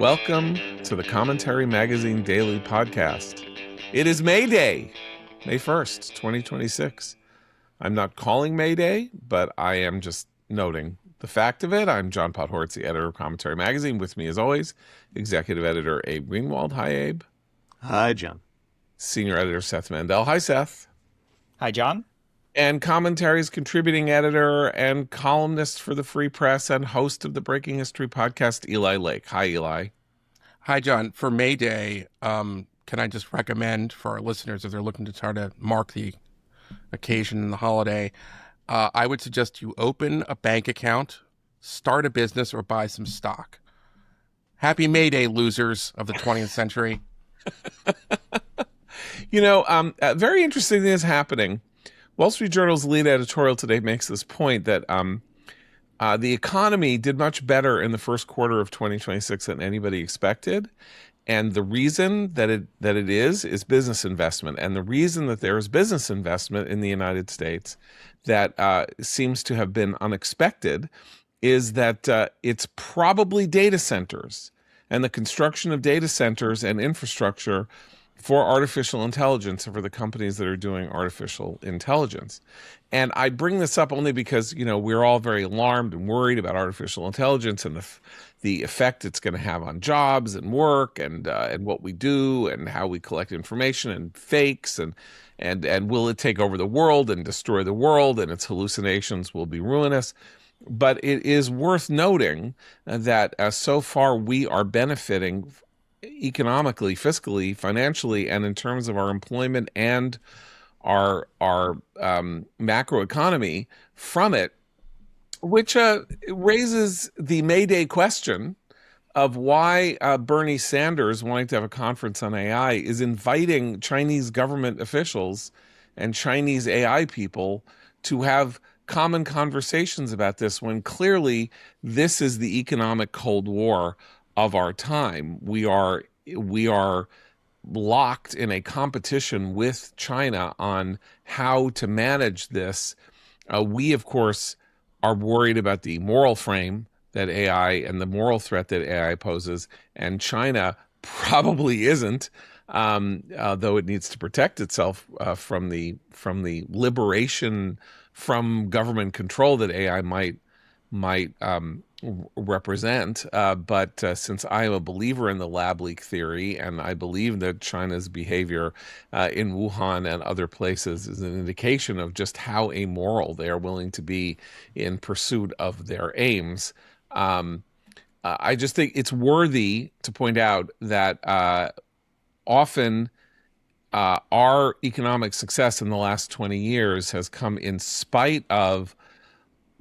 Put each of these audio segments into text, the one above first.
Welcome to the Commentary Magazine Daily Podcast. It is May Day, May 1st, 2026. I'm not calling May Day, but I am just noting the fact of it. I'm John Podhoretz, the editor of Commentary Magazine. With me, as always, executive editor Abe Greenwald. Hi, Abe. Hi, John. Senior editor Seth Mandel. Hi, Seth. Hi, John. And Commentary's contributing editor and columnist for the Free Press and host of the Breaking History podcast, Eli Lake. Hi, Eli. Hi, John. For May Day, can I just recommend for our listeners, if they're looking to try to mark the occasion and the holiday, I would suggest you open a bank account, start a business, or buy some stock. Happy May Day, losers of the 20th century. Very interesting thing is happening. Wall Street Journal's lead editorial today makes this point that the economy did much better in the first quarter of 2026 than anybody expected. And the reason that it is business investment. And the reason that there is business investment in the United States that seems to have been unexpected is that it's probably data centers and the construction of data centers and infrastructure for artificial intelligence and for the companies that are doing artificial intelligence. And I bring this up only because, we're all very alarmed and worried about artificial intelligence and the effect it's going to have on jobs and work and what we do and how we collect information and fakes and will it take over the world and destroy the world and its hallucinations will be ruinous. But it is worth noting that so far we are benefiting economically, fiscally, financially, and in terms of our employment and our macroeconomy from it, which raises the May Day question of why Bernie Sanders, wanting to have a conference on AI, is inviting Chinese government officials and Chinese AI people to have common conversations about this when clearly this is the economic Cold War of our time. We are locked in a competition with China on how to manage this. We, of course, are worried about the moral frame that AI and the moral threat that AI poses, and China probably isn't, though it needs to protect itself from the liberation from government control that AI might represent. But since I am a believer in the lab leak theory, and I believe that China's behavior in Wuhan and other places is an indication of just how amoral they are willing to be in pursuit of their aims, I just think it's worthy to point out that often our economic success in the last 20 years has come in spite of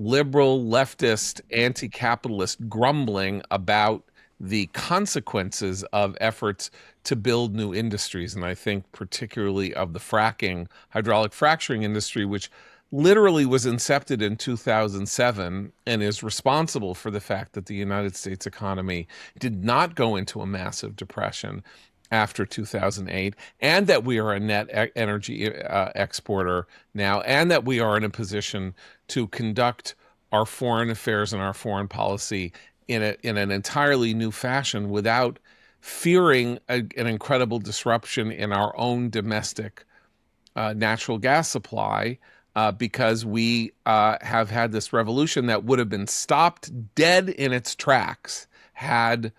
liberal, leftist, anti-capitalist grumbling about the consequences of efforts to build new industries. And I think particularly of the hydraulic fracturing industry, which literally was incepted in 2007 and is responsible for the fact that the United States economy did not go into a massive depression after 2008, and that we are a net energy exporter now, and that we are in a position to conduct our foreign affairs and our foreign policy in an entirely new fashion without fearing an incredible disruption in our own domestic natural gas supply, because we have had this revolution that would have been stopped dead in its tracks had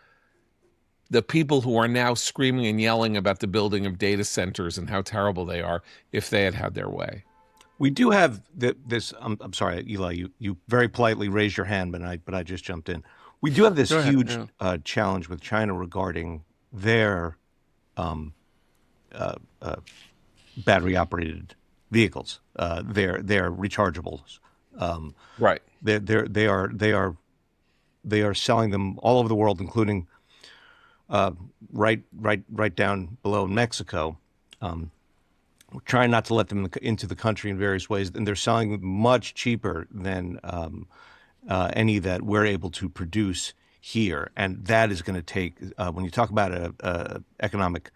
the people who are now screaming and yelling about the building of data centers and how terrible they are, if they had their way. We do have this. I'm sorry, Eli. You very politely raised your hand, but I just jumped in. We do have this huge challenge with China regarding their battery operated vehicles, their rechargeables. Right. They are selling them all over the world, including right down below Mexico. We're trying not to let them into the country in various ways, and they're selling them much cheaper than any that we're able to produce here. And that is going to take, when you talk about a economic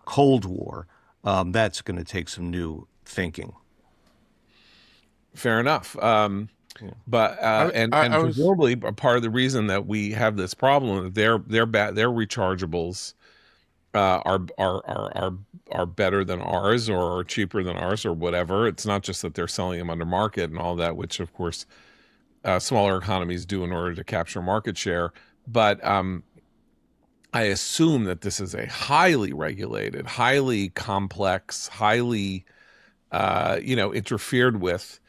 Cold War, that's going to take some new thinking. Fair enough. But I and was presumably a part of the reason that we have this problem, their rechargeables are better than ours or are cheaper than ours or whatever. It's not just that they're selling them under market and all that, which of course smaller economies do in order to capture market share. But I assume that this is a highly regulated, highly complex, highly interfered with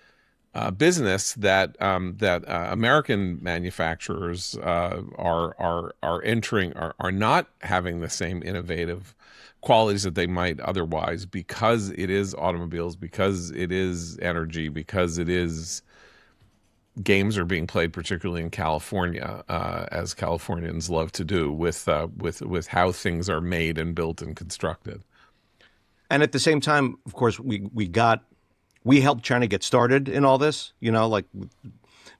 business that American manufacturers are entering are not having the same innovative qualities that they might otherwise, because it is automobiles, because it is energy, because it is games are being played, particularly in California, as Californians love to do, with how things are made and built and constructed. And at the same time, of course, we helped China get started in all this, like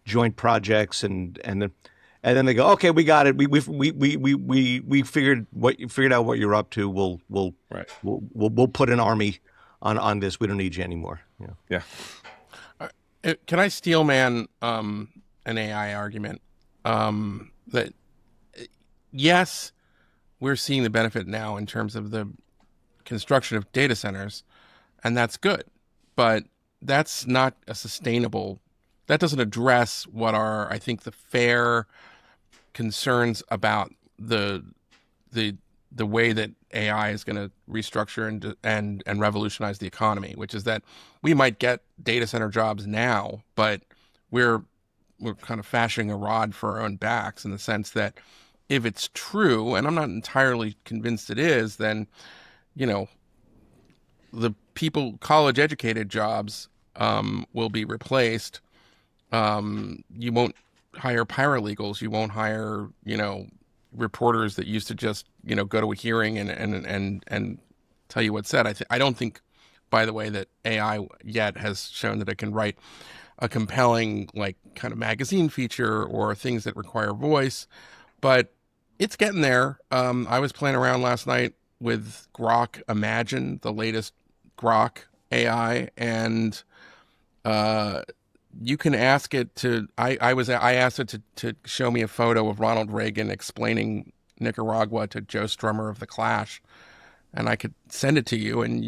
joint projects and then they go, okay, we got it. We figured out what you're up to. Right. We'll put an army on this. We don't need you anymore. Yeah. Yeah. can I steel man an AI argument that yes, we're seeing the benefit now in terms of the construction of data centers, and that's good, but that's not a sustainable. That doesn't address what are, I think, the fair concerns about the the way that AI is going to restructure and revolutionize the economy, which is that we might get data center jobs now, but we're kind of fashioning a rod for our own backs, in the sense that if it's true, and I'm not entirely convinced it is, then you know the college educated jobs will be replaced. You won't hire paralegals. You won't hire, reporters that used to just, go to a hearing and tell you what's said. I don't think, by the way, that AI yet has shown that it can write a compelling, like, kind of magazine feature or things that require voice, but it's getting there. I was playing around last night with Grok Imagine, the latest Grok AI, and you can ask it to. I asked it to show me a photo of Ronald Reagan explaining Nicaragua to Joe Strummer of the Clash, and I could send it to you, and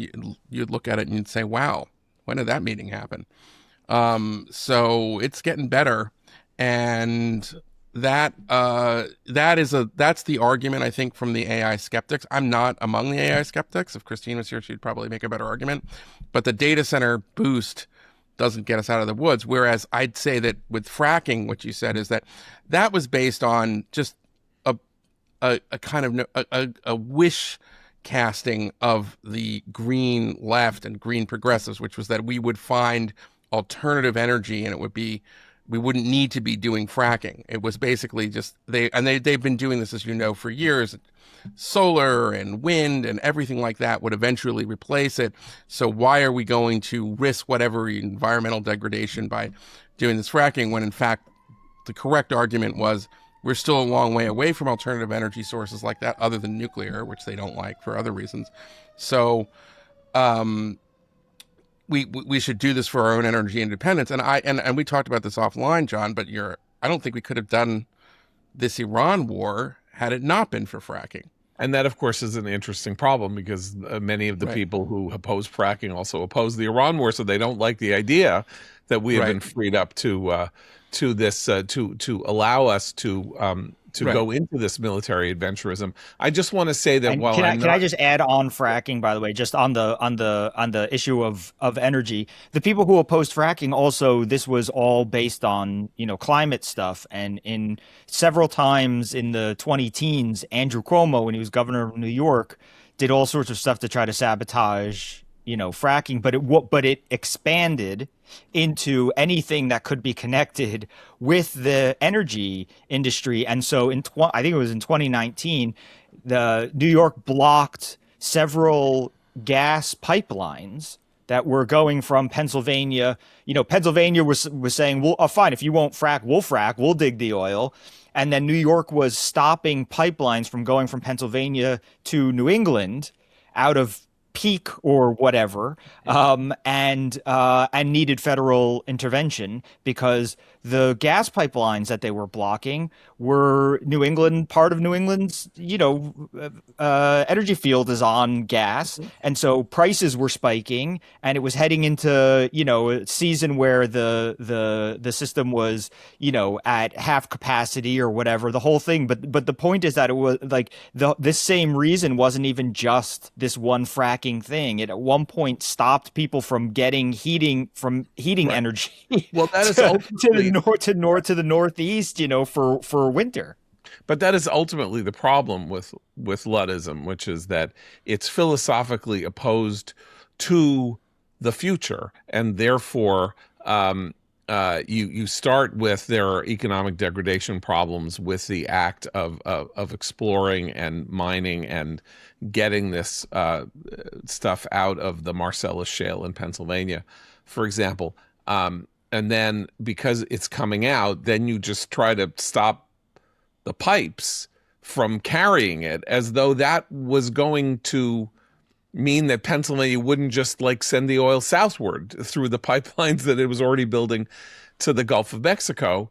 you'd look at it and you'd say, "Wow, when did that meeting happen?" So it's getting better, and that's the argument, I think, from the AI skeptics. I'm not among the AI skeptics. If Christine was here, she'd probably make a better argument. But the data center boost doesn't get us out of the woods. Whereas I'd say that with fracking, what you said is that was based on just a kind of a wish casting of the green left and green progressives, which was that we would find alternative energy and we wouldn't need to be doing fracking. It was basically just they've been doing this, as you know, for years. Solar and wind and everything like that would eventually replace it. So why are we going to risk whatever environmental degradation by doing this fracking, when in fact the correct argument was we're still a long way away from alternative energy sources like that, other than nuclear, which they don't like for other reasons. So we should do this for our own energy independence. And we talked about this offline, John, but I don't think we could have done this Iran war had it not been for fracking. And that, of course, is an interesting problem, because many of the people who oppose fracking also oppose the Iran war, so they don't like the idea that we have been freed up to allow us to go into this military adventurism. I just want to say that can I just add on fracking, by the way, just on the issue of energy, the people who opposed fracking also, this was all based on, climate stuff. And in several times in the 2010s, Andrew Cuomo, when he was governor of New York, did all sorts of stuff to try to sabotage, fracking, but it expanded into anything that could be connected with the energy industry. And so I think it was in 2019, the New York blocked several gas pipelines that were going from Pennsylvania. Pennsylvania was saying, well, fine, if you won't frack, we'll dig the oil. And then New York was stopping pipelines from going from Pennsylvania to New England out of peak or whatever, and needed federal intervention because the gas pipelines that they were blocking were New England, part of New England's, energy field is on gas, and so prices were spiking, and it was heading into, a season where the system was, at half capacity or whatever, the whole thing. But the point is that it was like this same reason wasn't even just this one fracking thing. It at one point stopped people from getting heating Right. energy Well, that is to the ultimately, northeast, for winter. but that is ultimately the problem with Luddism, which is that it's philosophically opposed to the future, and therefore, you start with there are economic degradation problems with the act of exploring and mining and getting this stuff out of the Marcellus Shale in Pennsylvania, for example. And then because it's coming out, then you just try to stop the pipes from carrying it, as though that was going to mean that Pennsylvania wouldn't just like send the oil southward through the pipelines that it was already building to the Gulf of Mexico.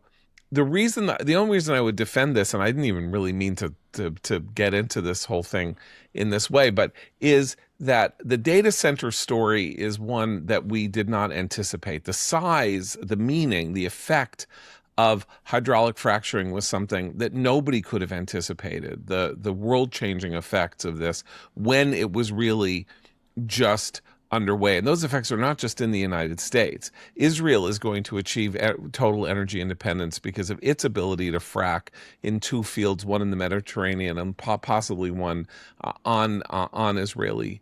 The only reason I would defend this, and I didn't even really mean to get into this whole thing in this way, but is that the data center story is one that we did not anticipate. The size, the meaning, the effect of hydraulic fracturing was something that nobody could have anticipated. The world-changing effects of this when it was really just underway. And those effects are not just in the United States. Israel is going to achieve total energy independence because of its ability to frack in two fields, one in the Mediterranean and possibly one on Israeli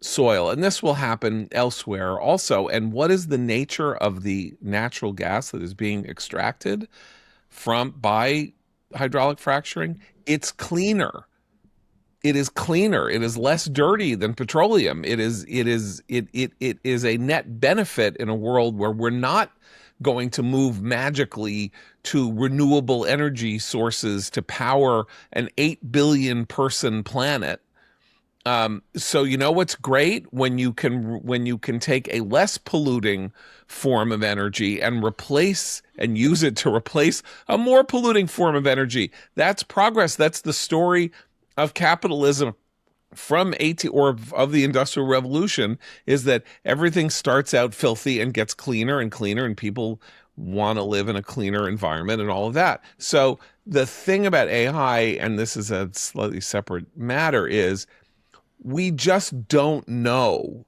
soil. And this will happen elsewhere also. And what is the nature of the natural gas that is being extracted by hydraulic fracturing? It's cleaner. It is cleaner. It is less dirty than petroleum. It is a net benefit in a world where we're not going to move magically to renewable energy sources to power an 8 billion person planet. So you know what's great when you can take a less polluting form of energy and use it to replace a more polluting form of energy. That's progress. That's the story of capitalism from of the Industrial Revolution, is that everything starts out filthy and gets cleaner and cleaner, and people want to live in a cleaner environment and all of that. So the thing about AI, and this is a slightly separate matter, is we just don't know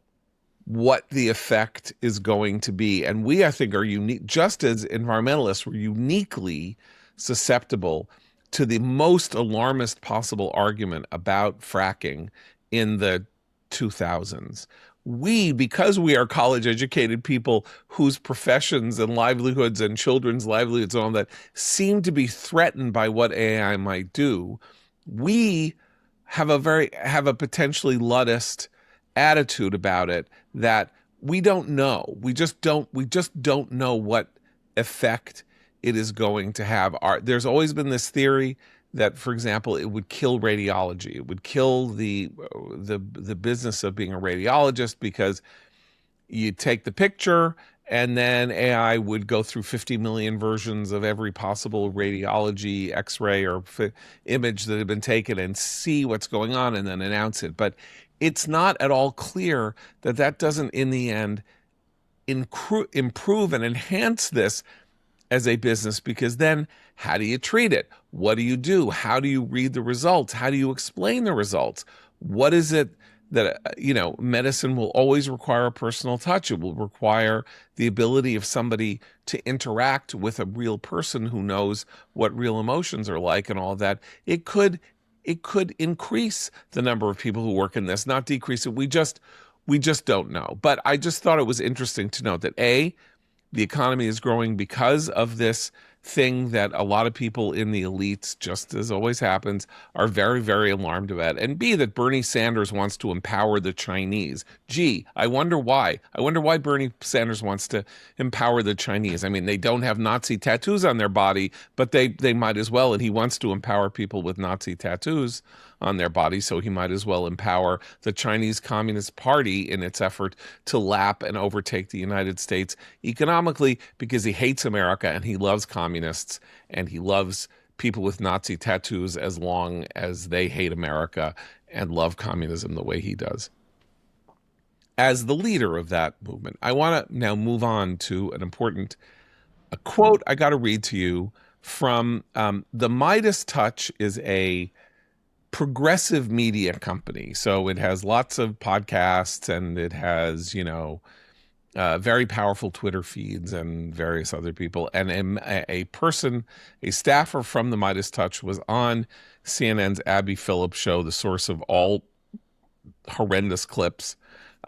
what the effect is going to be. And we, I think, are unique, just as environmentalists, we're uniquely susceptible to the most alarmist possible argument about fracking in the 2000s. Because we are college educated people whose professions and livelihoods and children's livelihoods and all that seem to be threatened by what AI might do, we have a potentially Luddist attitude about it, that we don't know. We just don't know what effect it is going to have. There's always been this theory that, for example, it would kill radiology. It would kill the business of being a radiologist, because you take the picture and then AI would go through 50 million versions of every possible radiology, X-ray, or image that had been taken and see what's going on and then announce it. But it's not at all clear that doesn't, in the end, improve and enhance this as a business, because then how do you treat it? What do you do? How do you read the results? How do you explain the results? What is it that, medicine will always require a personal touch. It will require the ability of somebody to interact with a real person who knows what real emotions are like and all of that. It could increase the number of people who work in this, not decrease it. We just don't know. But I just thought it was interesting to note that the economy is growing because of this thing that a lot of people in the elites, just as always happens, are very, very alarmed about. And B, that Bernie Sanders wants to empower the Chinese. Gee, I wonder why. I wonder why Bernie Sanders wants to empower the Chinese. I mean, they don't have Nazi tattoos on their body, but they might as well. And he wants to empower people with Nazi tattoos on their body, so he might as well empower the Chinese Communist Party in its effort to lap and overtake the United States economically, because he hates America and he loves communists and he loves people with Nazi tattoos as long as they hate America and love communism the way he does. As the leader of that movement, I want to now move on to a quote I got to read to you from the Midas Touch is a progressive media company. So it has lots of podcasts and it has, very powerful Twitter feeds and various other people. And a staffer from the Midas Touch was on CNN's Abby Phillips show, the source of all horrendous clips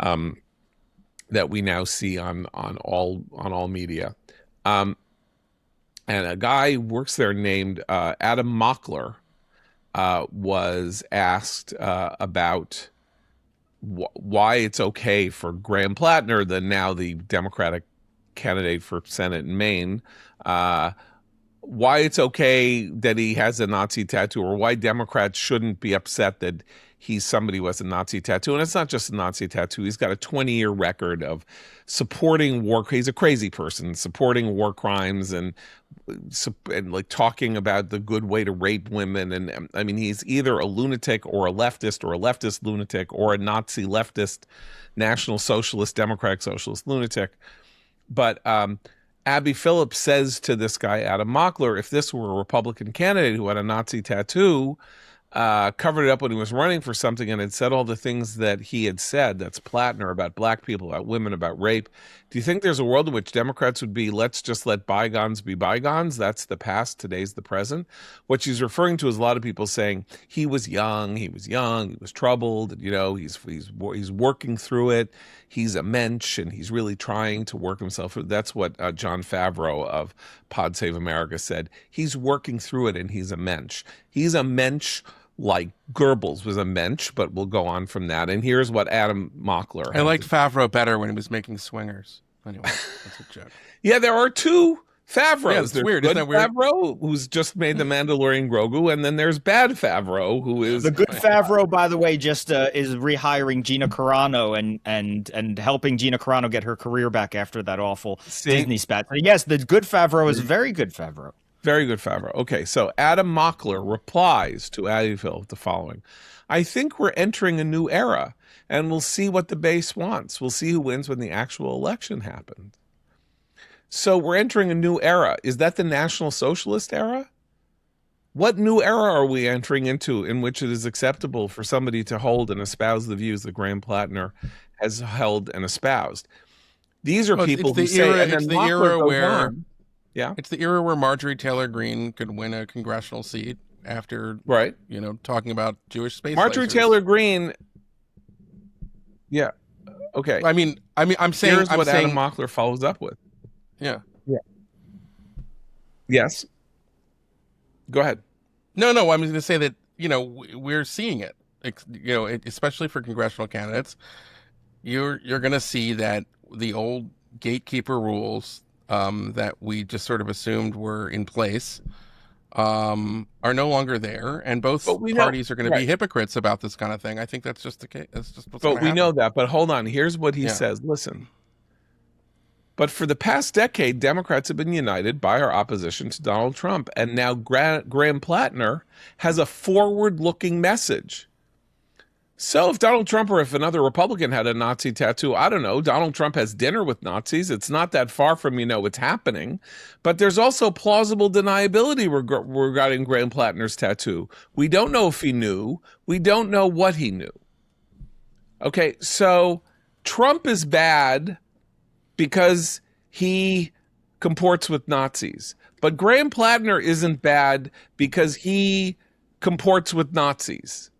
that we now see on all media. And a guy who works there named Adam Mockler was asked about why it's okay for Graham Platner, now the Democratic candidate for Senate in Maine, why it's okay that he has a Nazi tattoo, or why Democrats shouldn't be upset that he's somebody who has a Nazi tattoo. And it's not just a Nazi tattoo. He's got a 20-year record of supporting war. He's a crazy person, supporting war crimes and like talking about the good way to rape women. And I mean, he's either a lunatic or a leftist lunatic, or a Nazi leftist, National Socialist, Democratic Socialist lunatic. But Abby Phillips says to this guy, Adam Mockler, if this were a Republican candidate who had a Nazi tattoo, covered it up when he was running for something, and had said all the things that he had said, that's Platner, about black people, about women, about rape, do you think there's a world in which Democrats would be, let's just let bygones be bygones? That's the past, today's the present. What she's referring to is a lot of people saying he was young, he was troubled, he's working through it, he's a mensch, and he's really trying to work himself through. That's what John Favreau of Pod Save America said. He's working through it, and he's a mensch. He's a mensch like Goebbels was a mensch, but we'll go on from that. And here's what Adam Mockler. I liked Favreau better when he was making swingers. Anyway, that's a joke. Yeah, there are two Favreaus. Yeah, it's there's weird. Good Isn't that weird? Favreau, who's just made the Mandalorian Grogu, and then there's bad Favreau, who is the good Favreau, by the way, just is rehiring Gina Carano and helping Gina Carano get her career back after that awful Disney spat. So yes, the good Favreau is very good Favreau. Very good Favreau. Okay, so Adam Mockler replies to Addyville the following: I think we're entering a new era, and we'll see what the base wants. We'll see who wins when the actual election happens. So we're entering a new era. Is that the National Socialist era? What new era are we entering into in which it is acceptable for somebody to hold and espouse the views that Graham Platner has held and espoused? These are people who say, and then the Mockler era goes where on. Yeah, it's the era where Marjorie Taylor Greene could win a congressional seat after, right? Talking about Jewish space. Marjorie lasers. Taylor Greene. Yeah. Okay. I'm saying. Here's I'm what saying, Adam Mockler follows up with. Yeah. Yeah. Yes. Go ahead. No. I'm going to say that we're seeing it. Especially for congressional candidates, you're going to see that the old gatekeeper rules that we just sort of assumed were in place are no longer there, and both parties are going to be hypocrites about this kind of thing. I think that's just the case. That's just what's going to happen. But we know that. But hold on. Here's what he says. Listen. But for the past decade, Democrats have been united by our opposition to Donald Trump, and now Graham Platner has a forward-looking message. So if Donald Trump or if another Republican had a Nazi tattoo, I don't know, Donald Trump has dinner with Nazis. It's not that far from, it's happening. But there's also plausible deniability regarding Graham Platner's tattoo. We don't know if he knew. We don't know what he knew. Okay, so Trump is bad because he comports with Nazis. But Graham Platner isn't bad because he comports with Nazis.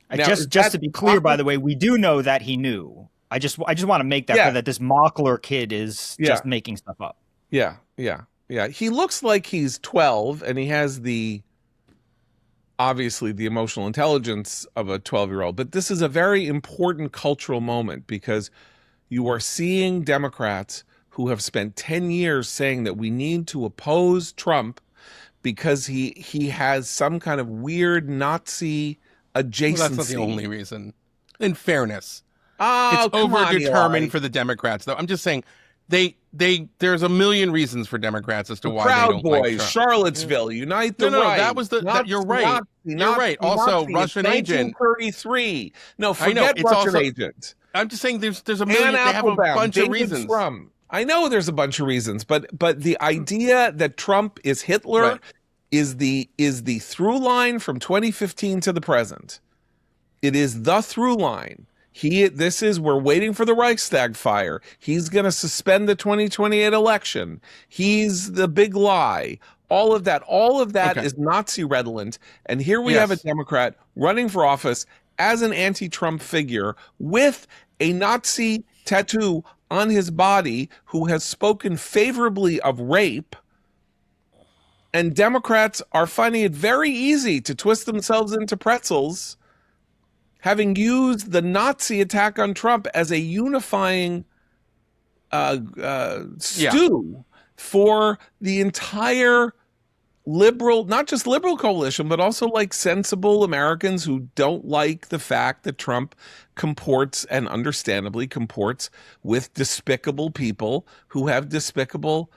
Now, just to be clear, by the way, we do know that he knew. I just want to make that clear, that this Mockler kid is just making stuff up. Yeah. He looks like he's 12, and he has obviously the emotional intelligence of a 12-year-old. But this is a very important cultural moment because you are seeing Democrats who have spent 10 years saying that we need to oppose Trump because he has some kind of weird Nazi adjacency. Well, that's not the only reason. In fairness, Oh, it's come on, overdetermined Eli. for the Democrats, though. I'm just saying there's a million reasons for Democrats as to The why they Proud don't like Boys, Trump. Charlottesville, Unite the No, Right. that was you're right. You're Nazi, right. Also, Nazi. It's Russian agent. 1933. No, I know. forget It's Russian also. agent. I'm just saying there's a Anne million. They have a Applebaum, bunch of David reasons. Frum. I know there's a bunch of reasons, but the idea that Trump is Hitler Right. is the through line from 2015 to the present. It is the through line. We're waiting for the Reichstag fire. He's going to suspend the 2028 election. He's the big lie. All of that Okay. is Nazi redolent. And here we Yes. have a Democrat running for office as an anti-Trump figure with a Nazi tattoo on his body who has spoken favorably of rape. And Democrats are finding it very easy to twist themselves into pretzels, having used the Nazi attack on Trump as a unifying stew for the entire liberal, not just liberal coalition, but also like sensible Americans who don't like the fact that Trump comports, and understandably comports, with despicable people who have despicable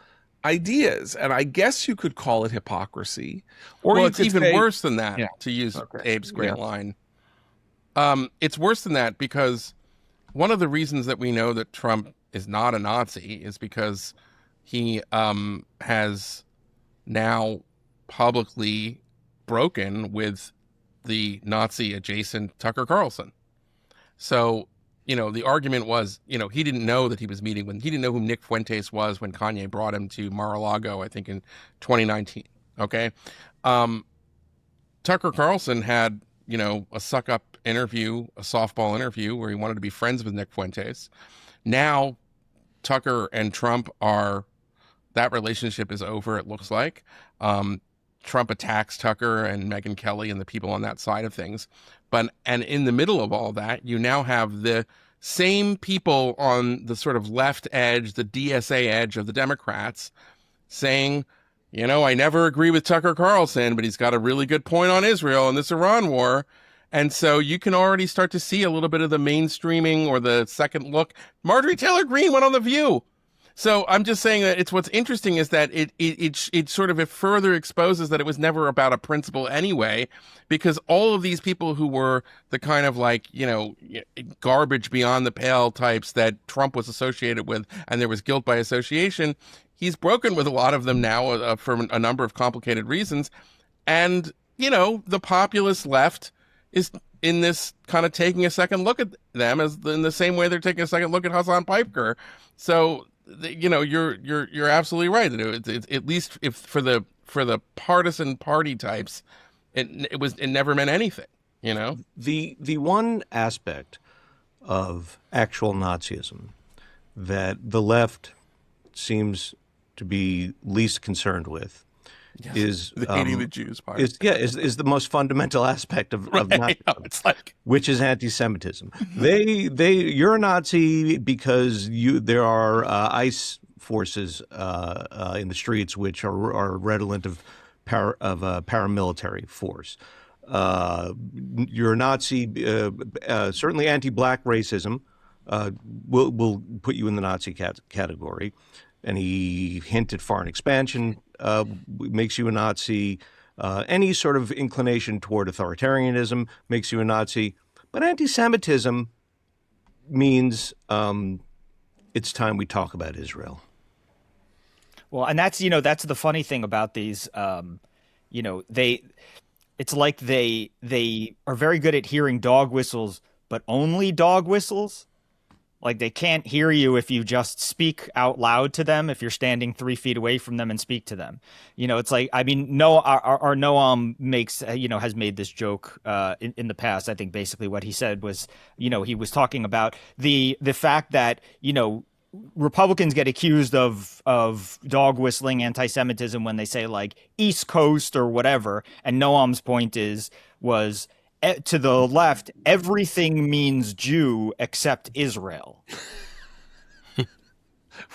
ideas. And I guess you could call it hypocrisy. Or Well, you it's could even say, worse than that, Yeah. to use Okay. Abe's great Yeah. line. It's worse than that because one of the reasons that we know that Trump is not a Nazi is because he has now publicly broken with the Nazi adjacent Tucker Carlson. So, the argument was, he didn't know that he didn't know who Nick Fuentes was when Kanye brought him to Mar-a-Lago, I think in 2019. Okay. Tucker Carlson had, a suck-up interview, a softball interview where he wanted to be friends with Nick Fuentes. Now, Tucker and Trump that relationship is over, it looks like. Trump attacks Tucker and Megyn Kelly and the people on that side of things. And in the middle of all that, you now have the same people on the sort of left edge, the DSA edge of the Democrats saying, I never agree with Tucker Carlson, but he's got a really good point on Israel and this Iran war. And so you can already start to see a little bit of the mainstreaming or the second look. Marjorie Taylor Greene went on The View. So I'm just saying that what's interesting is that it sort of further exposes that it was never about a principle anyway, because all of these people who were the kind of garbage beyond the pale types that Trump was associated with, and there was guilt by association, he's broken with a lot of them now for a number of complicated reasons. And, the populist left is in this kind of taking a second look at them as in the same way they're taking a second look at Hassan Piker. So, you're absolutely right. It, at least if for the partisan party types, it never meant anything. The one aspect of actual Nazism that the left seems to be least concerned with is the hating the Jews part. Is the most fundamental aspect of Nazism, It's like, which is anti-Semitism. You're a Nazi because there are ICE forces in the streets which are redolent of paramilitary force. You're a Nazi, certainly anti-black racism will put you in the Nazi category. And he hinted foreign expansion makes you a Nazi. Any sort of inclination toward authoritarianism makes you a Nazi. But anti-Semitism means it's time we talk about Israel. Well, and that's the funny thing about these. It's like they are very good at hearing dog whistles, but only dog whistles. Like they can't hear you if you just speak out loud to them, if you're standing 3 feet away from them and speak to them. It's like, I mean, our Noam makes, has made this joke in the past. I think basically what he said was, he was talking about the fact that, Republicans get accused of dog whistling anti-Semitism when they say like East Coast or whatever. And Noam's point was to the left, everything means Jew except Israel.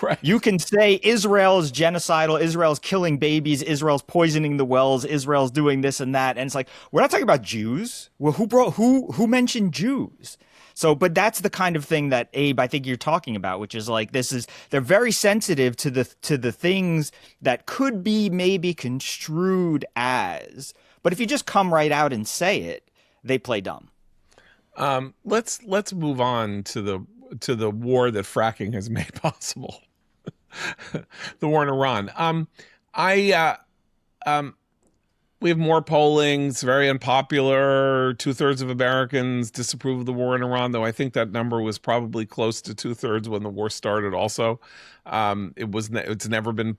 Right. You can say Israel's genocidal, Israel's killing babies, Israel's poisoning the wells, Israel's doing this and that, and it's like we're not talking about Jews. Well, who mentioned Jews? So, but that's the kind of thing that Abe, I think you're talking about, which is like they're very sensitive to the things that could be maybe construed as, but if you just come right out and say it, they play dumb. Let's move on to the war that fracking has made possible. The war in Iran. I We have more polling. It's very unpopular. 2/3 of Americans disapprove of the war in Iran, though I think that number was probably close to 2/3 when the war started. Also, it's never been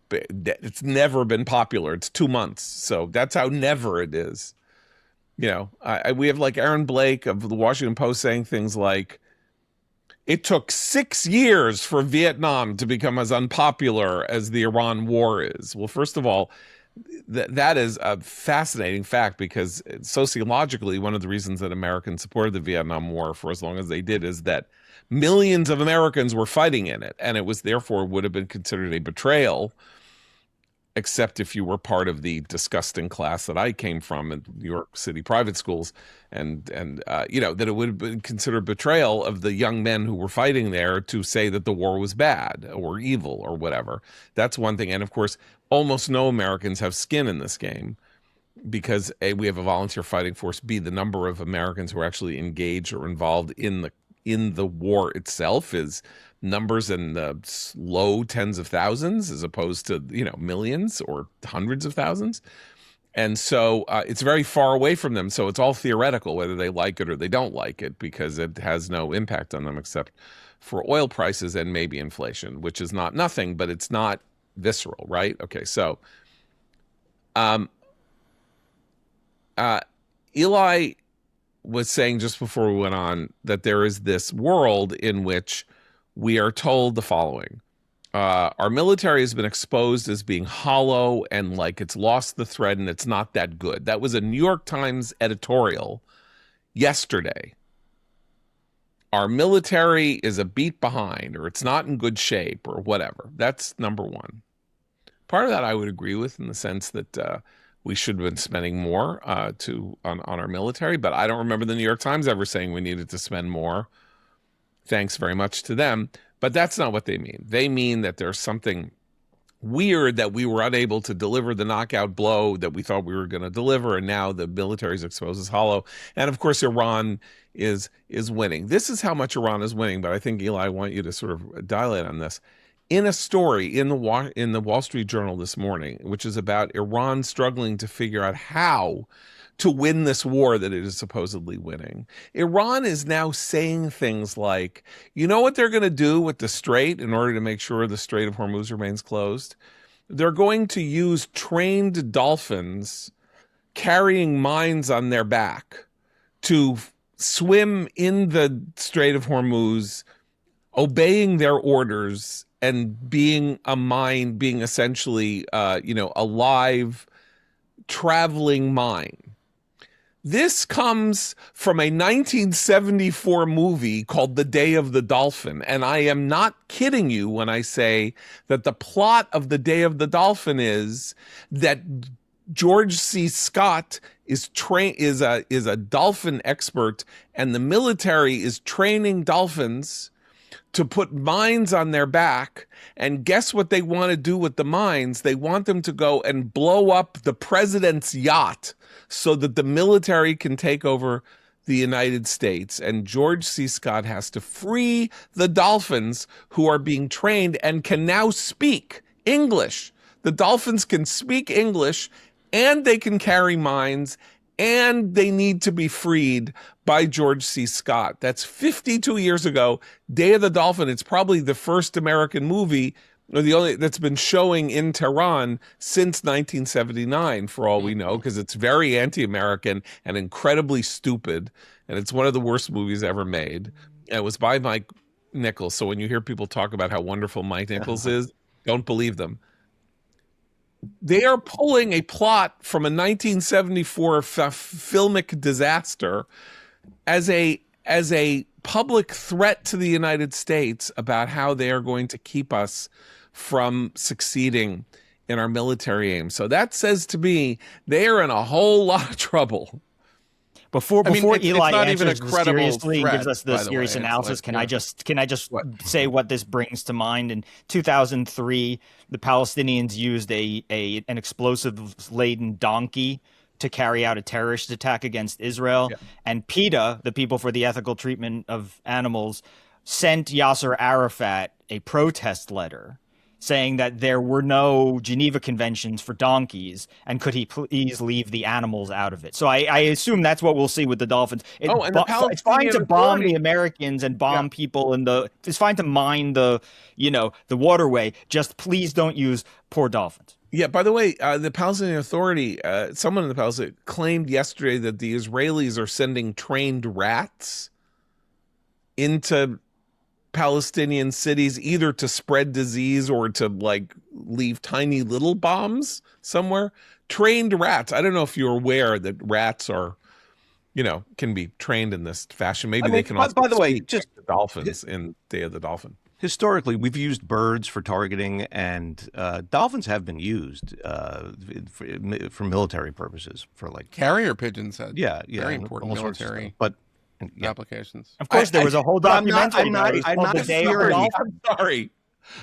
popular. It's 2 months, so that's how never it is. We have like Aaron Blake of the Washington Post saying things like, "It took 6 years for Vietnam to become as unpopular as the Iran war is." Well, first of all, that is a fascinating fact, because sociologically, one of the reasons that Americans supported the Vietnam War for as long as they did is that millions of Americans were fighting in it, and it was therefore would have been considered a betrayal, except if you were part of the disgusting class that I came from in New York City private schools, and that it would have been considered betrayal of the young men who were fighting there to say that the war was bad or evil or whatever. That's one thing. And of course, almost no Americans have skin in this game, because A, we have a volunteer fighting force, B, the number of Americans who are actually engaged or involved in the war itself is numbers in the low tens of thousands, as opposed to millions or hundreds of thousands. And so it's very far away from them. So it's all theoretical whether they like it or they don't like it, because it has no impact on them except for oil prices and maybe inflation, which is not nothing, but it's not visceral, right? Okay, so Eli was saying just before we went on that there is this world in which we are told the following. Our military has been exposed as being hollow and like it's lost the thread and it's not that good. That was a New York Times editorial yesterday. Our military is a beat behind, or it's not in good shape, or whatever. That's number one. Part of that I would agree with, in the sense that we should have been spending more on our military, but I don't remember the New York Times ever saying we needed to spend more. Thanks very much to them. But that's not what they mean. They mean that there's something weird that we were unable to deliver the knockout blow that we thought we were going to deliver, and now the military is exposed as hollow. And of course, Iran is winning. This is how much Iran is winning, but I think, Eli, I want you to sort of dilate on this. In a story in the Wall Street Journal this morning, which is about Iran struggling to figure out how to win this war that it is supposedly winning, Iran is now saying things like, you know what they're going to do with the Strait in order to make sure the Strait of Hormuz remains closed? They're going to use trained dolphins carrying mines on their back to swim in the Strait of Hormuz, obeying their orders and being essentially, a live traveling mine. This comes from a 1974 movie called The Day of the Dolphin. And I am not kidding you when I say that the plot of The Day of the Dolphin is that George C. Scott is a dolphin expert, and the military is training dolphins to put mines on their back. And guess what they want to do with the mines? They want them to go and blow up the president's yacht so that the military can take over the United States. And George C. Scott has to free the dolphins who are being trained and can now speak English. The dolphins can speak English, and they can carry mines, and they need to be freed by George C. Scott. That's 52 years ago. Day of the Dolphin. It's probably the first American movie, or the only that's been showing in Tehran since 1979, for all we know, because it's very anti-American and incredibly stupid, and it's one of the worst movies ever made. And it was by Mike Nichols. So when you hear people talk about how wonderful Mike Nichols is, don't believe them. They are pulling a plot from a 1974 filmic disaster as a public threat to the United States about how they are going to keep us from succeeding in our military aims. So that says to me they are in a whole lot of trouble. Before it's Eli not even a answers this credible seriously and gives threat, us the by the way. serious It's analysis, like, can yeah. I just What? say what this brings to mind? In 2003, the Palestinians used an explosive laden donkey to carry out a terrorist attack against Israel, Yeah. and PETA, the People for the Ethical Treatment of Animals, sent Yasser Arafat a protest letter saying that there were no Geneva Conventions for donkeys, and could he please leave the animals out of it? So I assume that's what we'll see with the dolphins. Oh, and the It's fine to Palestinian bomb Authority. the Americans and bomb Yeah. people it's fine to mine the waterway. Just please don't use poor dolphins. Yeah, by the way, the Palestinian Authority, someone in the Palestinian claimed yesterday that the Israelis are sending trained rats into Palestinian cities either to spread disease or to like leave tiny little bombs somewhere. Trained rats. I don't know if you're aware that rats are, can be trained in this fashion. Maybe they can also by the way, speak just like the dolphins in Day of the Dolphin. historically, we've used birds for targeting, and dolphins have been used for military purposes. For like, Carrier pigeons had yeah, very and important all sorts of military stuff. But yeah. applications. Of course, there was a whole but I'm not- documentary. I'm not- that was I'm called not The Day of the fearing- Dolphin.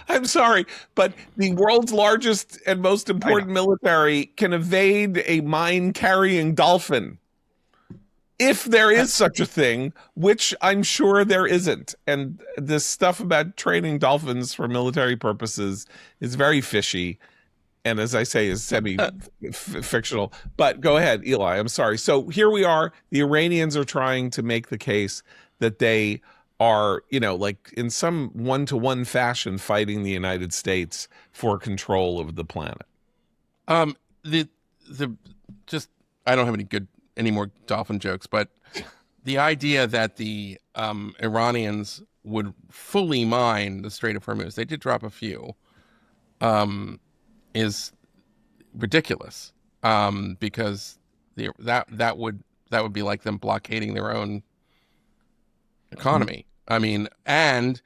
I'm sorry, but the world's largest and most important military can evade a mine-carrying dolphin. If there is such a thing, which I'm sure there isn't. And this stuff about training dolphins for military purposes is very fishy. And as I say, is semi-fictional. But go ahead, Eli. I'm sorry. So here we are. The Iranians are trying to make the case that they are, like in some one-to-one fashion fighting the United States for control of the planet. The just I don't have any more dolphin jokes, but the idea that the Iranians would fully mine the Strait of Hormuz, they did drop a few, is ridiculous. Because that would be like them blockading their own economy. I mean, and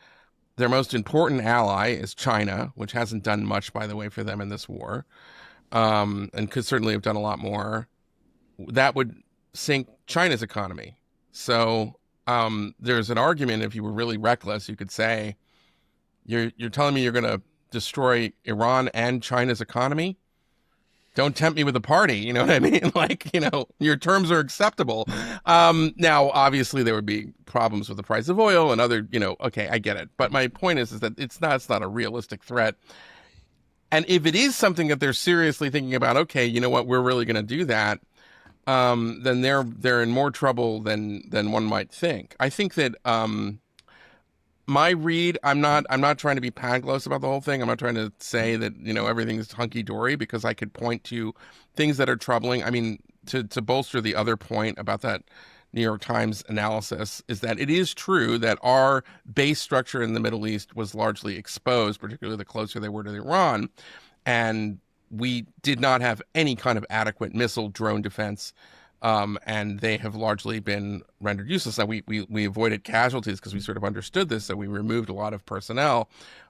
their most important ally is China, which hasn't done much, by the way, for them in this war, and could certainly have done a lot more. That would sink China's economy. So there's an argument, if you were really reckless, you could say, you're telling me you're going to destroy Iran and China's economy? Don't tempt me with a party. You know what I mean? Like, your terms are acceptable. Now, obviously, there would be problems with the price of oil and other, okay, I get it. But my point is that it's not a realistic threat. And if it is something that they're seriously thinking about, okay, you know what, we're really going to do that, then they're in more trouble than one might think. I think that my read, I'm not trying to be Pangloss about the whole thing. I'm not trying to say that, everything's hunky dory, because I could point to things that are troubling. I mean, to bolster the other point about that New York Times analysis, is that it is true that our base structure in the Middle East was largely exposed, particularly the closer they were to Iran. And we did not have any kind of adequate missile drone defense. And they have largely been rendered useless. Now, we avoided casualties because we sort of understood this, so we removed a lot of personnel.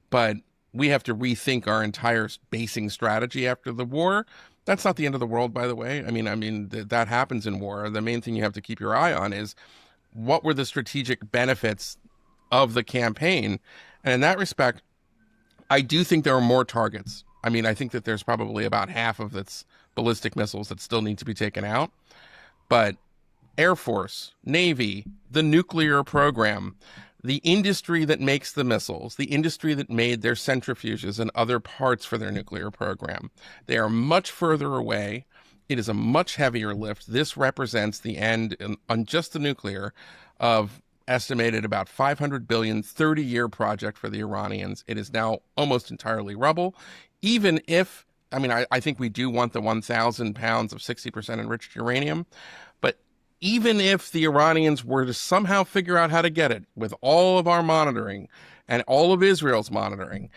But we have to rethink our entire basing strategy after the war. That's not the end of the world, by the way. I mean that happens in war. The main thing you have to keep your eye on is what were the strategic benefits of the campaign. And in that respect, I do think there are more targets. I mean, I think that there's probably about half of its ballistic missiles that still need to be taken out. But Air Force, Navy, the nuclear program, the industry that makes the missiles, the industry that made their centrifuges and other parts for their nuclear program, they are much further away. It is a much heavier lift. This represents the end on just the nuclear of estimated about 500 billion, 30-year project for the Iranians. It is now almost entirely rubble. Even if, I think we do want the 1,000 pounds of 60% enriched uranium, but even if the Iranians were to somehow figure out how to get it with all of our monitoring and all of Israel's monitoring,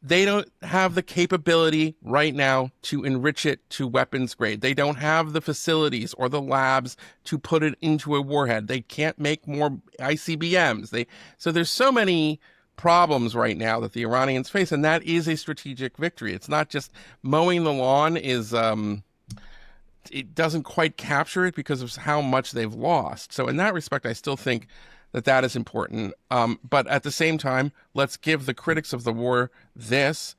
They don't have the capability right now to enrich it to weapons grade. They don't have the facilities or the labs to put it into a warhead. They can't make more ICBMs. So there's so many problems right now that the Iranians face, and that is a strategic victory. It's not just mowing the lawn it doesn't quite capture it because of how much they've lost. So in that respect, I still think that is important. But at the same time, let's give the critics of the war this.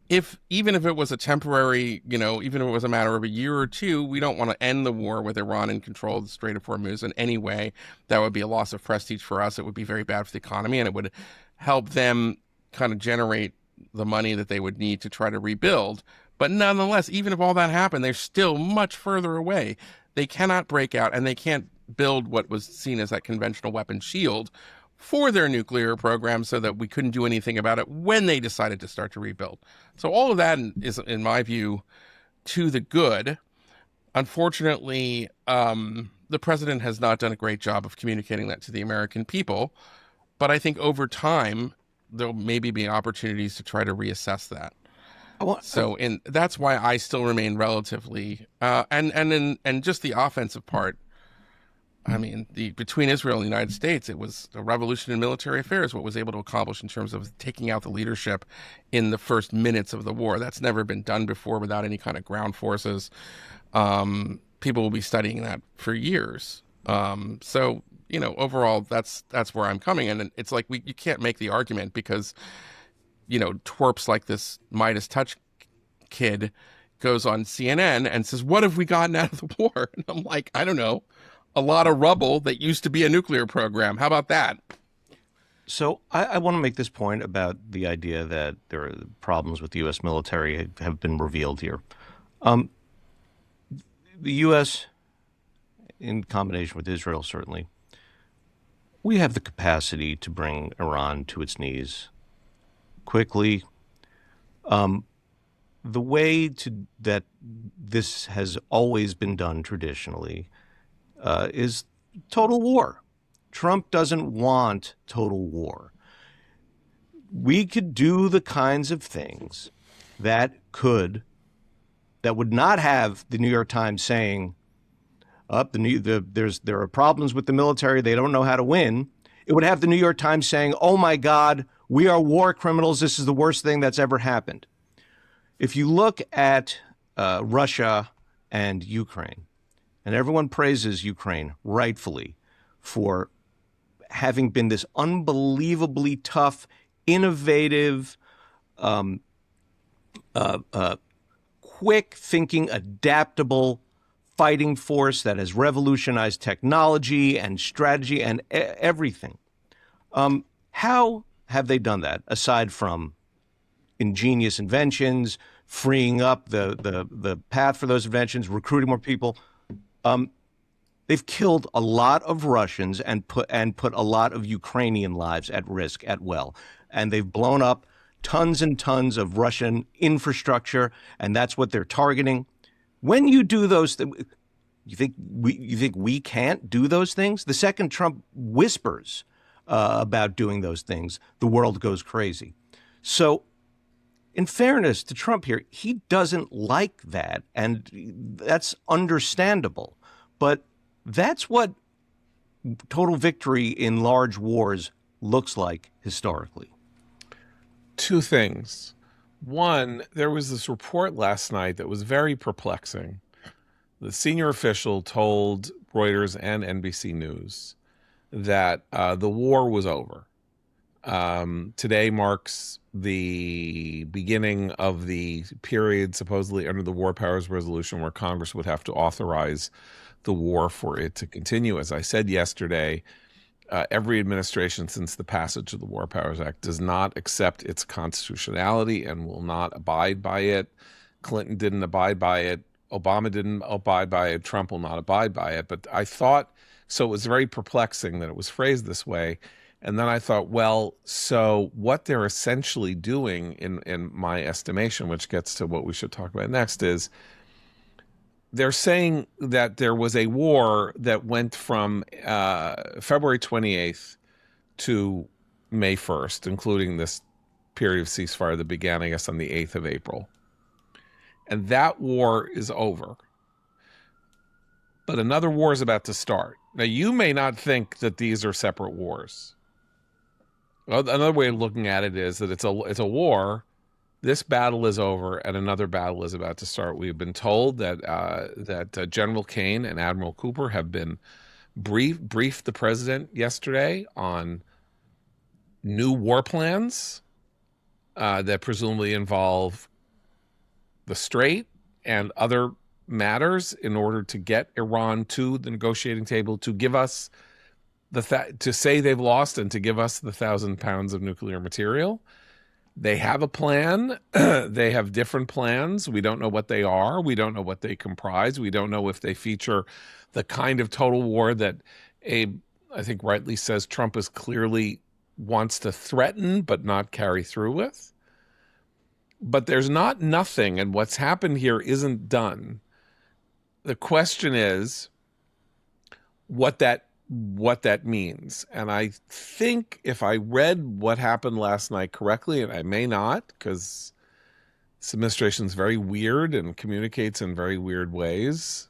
Even if it was a temporary, even if it was a matter of a year or two, we don't want to end the war with Iran in control of the Strait of Hormuz in any way. That would be a loss of prestige for us. It would be very bad for the economy, and it would help them kind of generate the money that they would need to try to rebuild. But nonetheless, even if all that happened, they're still much further away. They cannot break out, and they can't build what was seen as that conventional weapon shield for their nuclear program so that we couldn't do anything about it when they decided to start to rebuild. So all of that is, in my view, to the good. Unfortunately, the president has not done a great job of communicating that to the American people. But I think over time, there'll maybe be opportunities to try to reassess that. And that's why I still remain relatively, and just the offensive part. I mean, between Israel and the United States, it was a revolution in military affairs, what was able to accomplish in terms of taking out the leadership in the first minutes of the war. That's never been done before without any kind of ground forces. People will be studying that for years. So, overall, that's where I'm coming. And it's like you can't make the argument because, twerps like this Midas Touch kid goes on CNN and says, what have we gotten out of the war? And I'm like, I don't know. A lot of rubble that used to be a nuclear program. How about that? So I want to make this point about the idea that there are problems with the U.S. military have been revealed here. The U.S., in combination with Israel, certainly, we have the capacity to bring Iran to its knees quickly. The way that this has always been done traditionally is total war. Trump doesn't want total war. We could do the kinds of things that would not have the New York Times saying, there are problems with the military, they don't know how to win. It would have the New York Times saying, oh my God, we are war criminals, this is the worst thing that's ever happened. If you look at Russia and Ukraine, and everyone praises Ukraine, rightfully, for having been this unbelievably tough, innovative, quick-thinking, adaptable fighting force that has revolutionized technology and strategy and everything. How have they done that, aside from ingenious inventions, freeing up the path for those inventions, recruiting more people? They've killed a lot of Russians and put a lot of Ukrainian lives at risk and they've blown up tons and tons of Russian infrastructure, and that's what they're targeting. When you do those things, you think we can't do those things? The second Trump whispers about doing those things, the world goes crazy. So, in fairness to Trump here, he doesn't like that, and that's understandable. But that's what total victory in large wars looks like historically. Two things. One, there was this report last night that was very perplexing. The senior official told Reuters and NBC News that the war was over. Today marks the beginning of the period supposedly under the War Powers Resolution where Congress would have to authorize the war for it to continue. As I said yesterday, every administration since the passage of the War Powers Act does not accept its constitutionality and will not abide by it. Clinton didn't abide by it. Obama didn't abide by it. Trump will not abide by it. But I thought, so it was very perplexing that it was phrased this way. And then I thought, well, so what they're essentially doing in my estimation, which gets to what we should talk about next, is they're saying that there was a war that went from February 28th to May 1st, including this period of ceasefire that began, I guess, on the 8th of April. And that war is over. But another war is about to start. Now, you may not think that these are separate wars. Well, another way of looking at it is that it's a war. This battle is over, and another battle is about to start. We have been told that General Kane and Admiral Cooper have been briefed the president yesterday on new war plans that presumably involve the Strait and other matters in order to get Iran to the negotiating table, to give us to say they've lost and to give us the 1,000 pounds of nuclear material. They have a plan. They have different plans. We don't know what they are. We don't know what they comprise. We don't know if they feature the kind of total war that Abe, I think, rightly says Trump is clearly wants to threaten but not carry through with. But there's not nothing, and what's happened here isn't done. The question is what that means. And I think if I read what happened last night correctly, and I may not, because this administration is very weird and communicates in very weird ways,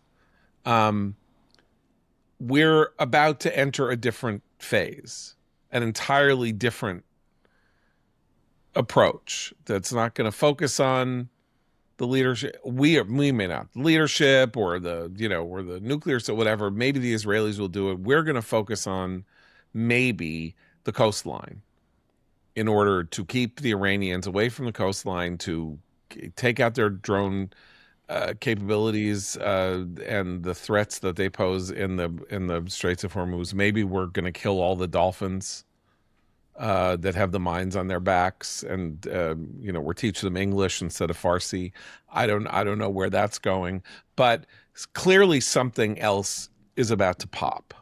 we're about to enter a different phase, an entirely different approach that's not going to focus on the leadership. We may not leadership or the nuclear, so whatever. Maybe the Israelis will do it. We're going to focus on maybe the coastline in order to keep the Iranians away from the coastline, to take out their drone capabilities and the threats that they pose in the Straits of Hormuz. Maybe we're going to kill all the dolphins that have the mines on their backs, and we're teaching them English instead of Farsi. I don't know where that's going, but clearly something else is about to pop.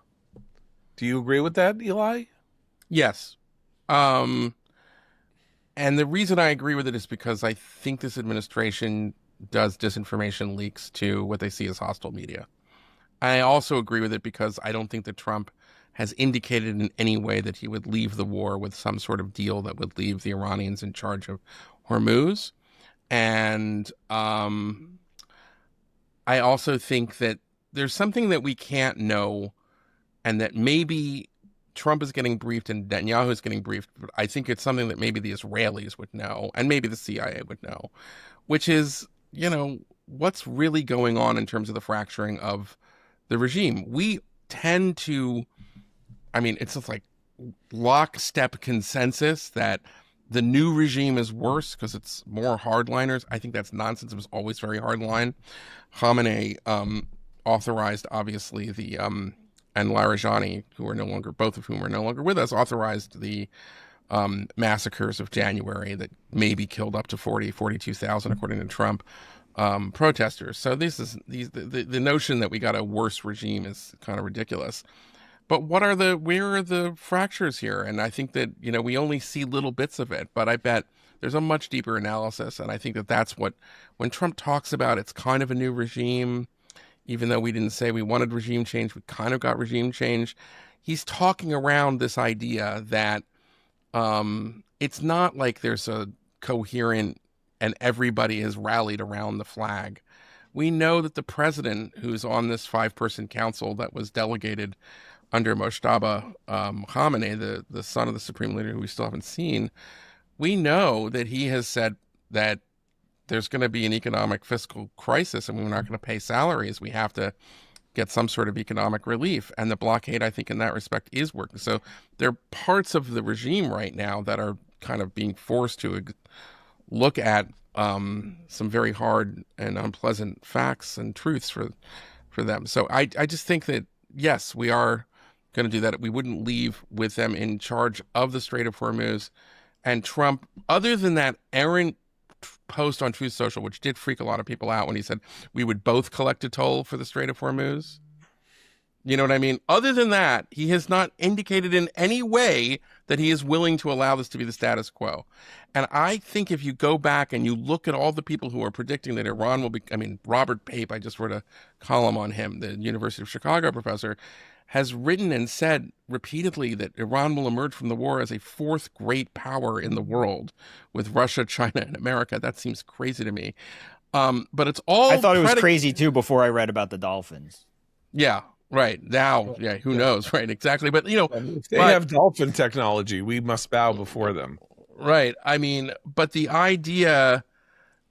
Do you agree with that, Eli? Yes. And the reason I agree with it is because I think this administration does disinformation leaks to what they see as hostile media. I also agree with it because I don't think that Trump has indicated in any way that he would leave the war with some sort of deal that would leave the Iranians in charge of Hormuz. And I also think that there's something that we can't know, and that maybe Trump is getting briefed and Netanyahu is getting briefed, but I think it's something that maybe the Israelis would know and maybe the CIA would know, which is, what's really going on in terms of the fracturing of the regime. We tend to, it's just like lockstep consensus that the new regime is worse because it's more hardliners. I think that's nonsense. It was always very hardline. Khamenei authorized, obviously, and Larijani, both of whom are no longer with us, authorized the massacres of January that maybe killed up to 42,000, according to Trump, protesters. So the notion that we got a worse regime is kind of ridiculous. But where are the fractures here? And I think that, we only see little bits of it, but I bet there's a much deeper analysis. And I think that that's what, when Trump talks about it's kind of a new regime, even though we didn't say we wanted regime change, we kind of got regime change. He's talking around this idea that it's not like there's a coherent and everybody has rallied around the flag. We know that the president, who's on this 5-person council that was delegated under Mojtaba Khamenei, the son of the supreme leader who we still haven't seen, we know that he has said that there's going to be an economic fiscal crisis and we're not going to pay salaries. We have to get some sort of economic relief. And the blockade, I think, in that respect is working. So there are parts of the regime right now that are kind of being forced to look at some very hard and unpleasant facts and truths for them. So I just think that, yes, we are going to do that. We wouldn't leave with them in charge of the Strait of Hormuz. And Trump, other than that errant post on Truth Social, which did freak a lot of people out when he said we would both collect a toll for the Strait of Hormuz, You know what I mean? Other than that, he has not indicated in any way that he is willing to allow this to be the status quo. And I think if you go back and you look at all the people who are predicting that Iran will be, I mean, Robert Pape, I just wrote a column on him, the University of Chicago professor, has written and said repeatedly that Iran will emerge from the war as a fourth great power in the world with Russia, China, and America. That seems crazy to me. But it's I all thought it was crazy too before I read about the dolphins. Yeah, right. Now, yeah, who knows, right? Exactly. But, If they have dolphin technology, we must bow before them. right. I mean, but the idea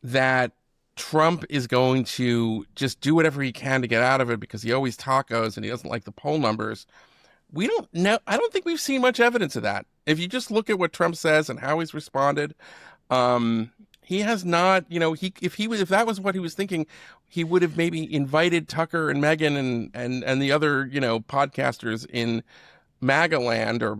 that Trump is going to just do whatever he can to get out of it because he always tacos and he doesn't like the poll numbers, we don't know. I don't think we've seen much evidence of that. If you just look at what Trump says and how he's responded, he has not, if that was what he was thinking, he would have maybe invited Tucker and Megan and the other, podcasters in MAGA land or,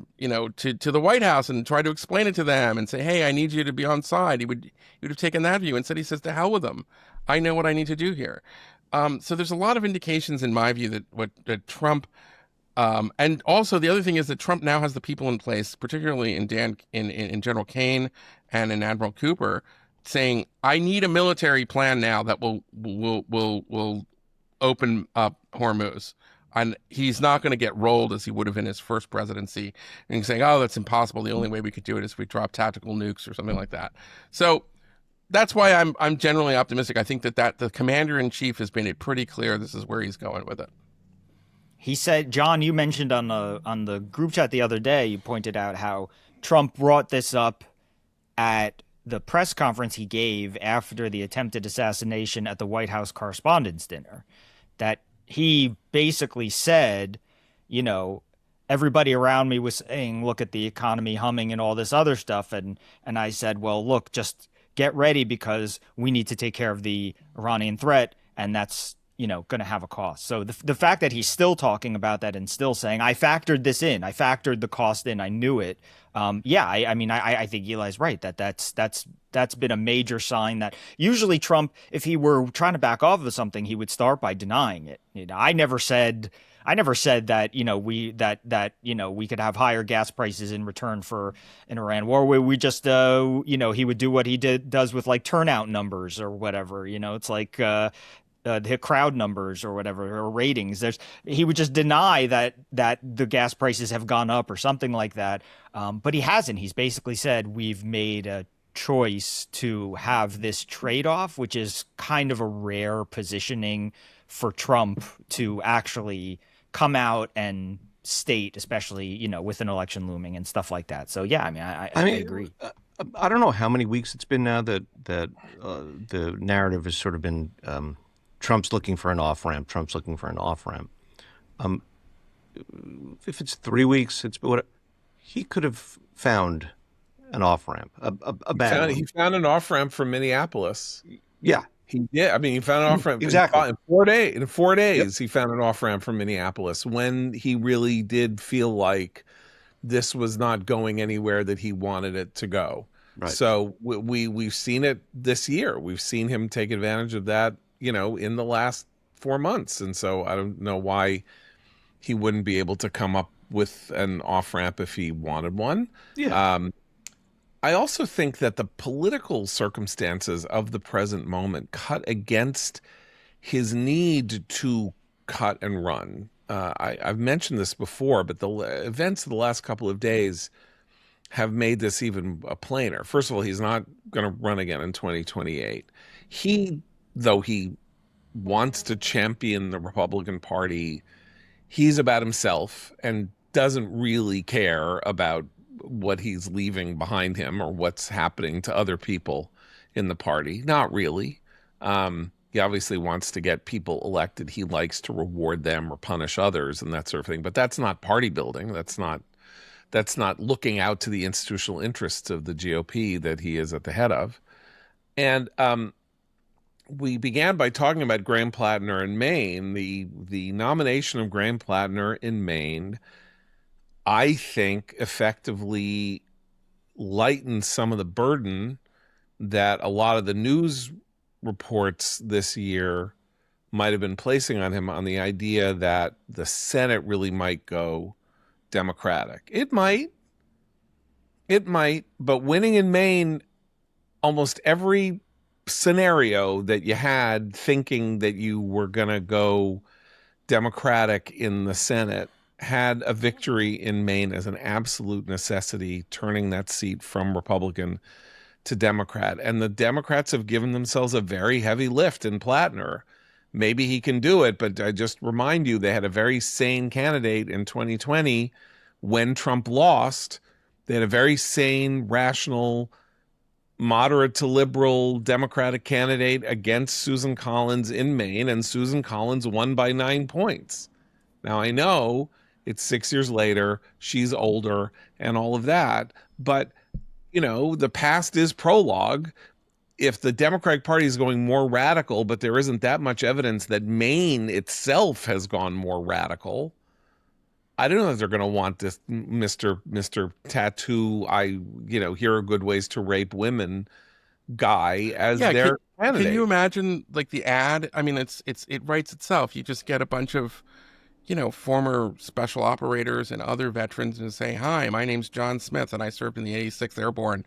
to the White House and try to explain it to them and say, hey, I need you to be on side. He would have taken that view. Instead, he says, to hell with them. I know what I need to do here. So there's a lot of indications in my view that Trump, and also the other thing is that Trump now has the people in place, particularly in General Kane and in Admiral Cooper, saying, I need a military plan now that will open up Hormuz. And he's not going to get rolled as he would have in his first presidency. And he's saying, oh, that's impossible. The only way we could do it is if we drop tactical nukes or something like that. So that's why I'm generally optimistic. I think that the commander in chief has made it pretty clear this is where he's going with it. He said, John, you mentioned on the group chat the other day, you pointed out how Trump brought this up at the press conference he gave after the attempted assassination at the White House Correspondents' Dinner, that he basically said, everybody around me was saying, look at the economy humming and all this other stuff. And I said, well, look, just get ready because we need to take care of the Iranian threat. And that's, going to have a cost. So the fact that he's still talking about that and still saying, I factored this in, I factored the cost in, I knew it. I think Eli's right that's been a major sign that usually Trump, if he were trying to back off of something, he would start by denying it. I never said that we could have higher gas prices in return for an Iran war. We just he would do what he does with like turnout numbers or whatever. It's like the crowd numbers or whatever, or ratings. He would just deny that the gas prices have gone up or something like that. But he hasn't. He's basically said we've made a choice to have this trade-off, which is kind of a rare positioning for Trump to actually come out and state, especially, with an election looming and stuff like that. So, yeah, I agree. I don't know how many weeks it's been now that the narrative has sort of been Trump's looking for an off-ramp. Trump's looking for an off-ramp. If it's 3 weeks, he could have found an off-ramp, a bad one. He found an off-ramp from Minneapolis. Yeah. He did. He found an off-ramp. Exactly. In 4 days. In 4 days, Yep. He found an off-ramp from Minneapolis when he really did feel like this was not going anywhere that he wanted it to go. Right. So we've seen it this year. We've seen him take advantage of that, in the last 4 months. And so I don't know why he wouldn't be able to come up with an off-ramp if he wanted one. Yeah. I also think that the political circumstances of the present moment cut against his need to cut and run. I've mentioned this before, but the events of the last couple of days have made this even plainer. First of all, he's not going to run again in 2028. Though he wants to champion the Republican Party, he's about himself and doesn't really care about what he's leaving behind him or what's happening to other people in the party. Not really. He obviously wants to get people elected. He likes to reward them or punish others and that sort of thing. But that's not party building. That's not looking out to the institutional interests of the GOP that he is at the head of. And we began by talking about Graham Platner in Maine. The nomination of Graham Platner in Maine, I think, effectively lightens some of the burden that a lot of the news reports this year might have been placing on him on the idea that the Senate really might go Democratic. It might, but winning in Maine, almost every scenario that you had thinking that you were going to go Democratic in the Senate had a victory in Maine as an absolute necessity, turning that seat from Republican to Democrat. And the Democrats have given themselves a very heavy lift in Platner. Maybe he can do it, but I just remind you, they had a very sane candidate in 2020 when Trump lost. They had a very sane, rational, moderate to liberal Democratic candidate against Susan Collins in Maine, and Susan Collins won by 9 points. Now, I know it's 6 years later, she's older and all of that, but, you know, the past is prologue. If the Democratic Party is going more radical, but there isn't that much evidence that Maine itself has gone more radical, I don't know if they're going to want this Mr. Tattoo, here are good ways to rape women guy as their candidate. Can you imagine like the ad? I mean, it writes itself. You just get a bunch of, former special operators and other veterans and say, "Hi, my name's John Smith and I served in the 86th Airborne.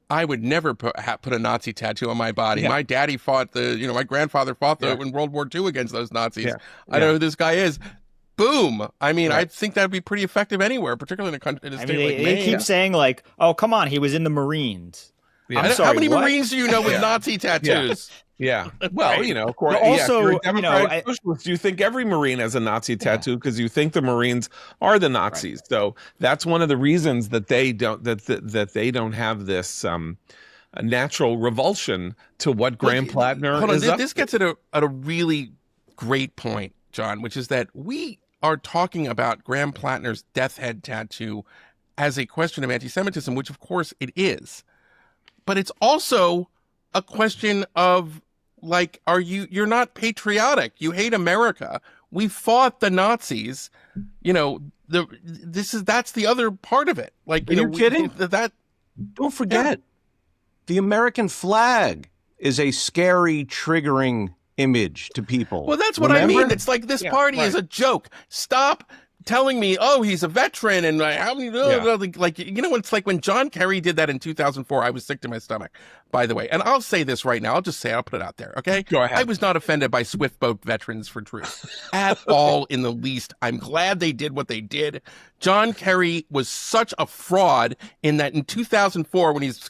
I would never put a Nazi tattoo on my body. Yeah. My daddy fought my grandfather fought in World War II against those Nazis. Yeah. I don't know who this guy is." Boom. I mean, right. I think that'd be pretty effective anywhere, particularly in a state like Maine. They keep saying like, "Oh, come on, he was in the Marines." Yeah. I'm sorry, how many Marines do you know with Nazi tattoos? Yeah. Well, of course. But also, you're a Democratic socialist, you think every Marine has a Nazi tattoo because you think the Marines are the Nazis. Right. So that's one of the reasons that they don't that they don't have this a natural revulsion to what Graham Platner is. This gets at a really great point, John, which is that we are talking about Graham Platner's death head tattoo as a question of anti-Semitism, which of course it is. But it's also a question of like, you're not patriotic. You hate America. We fought the Nazis. That's the other part of it. Like, are you kidding? Don't forget, the American flag is a scary, triggering image to people. Well, that's what I mean. It's like this party is a joke. Stop telling me, "Oh, he's a veteran," and how many it's like when John Kerry did that in 2004. I was sick to my stomach, by the way. And I'll say this right now. I'll put it out there, okay? Go ahead. I was not offended by Swift Boat Veterans for Truth at all in the least. I'm glad they did what they did. John Kerry was such a fraud in that in 2004 when he's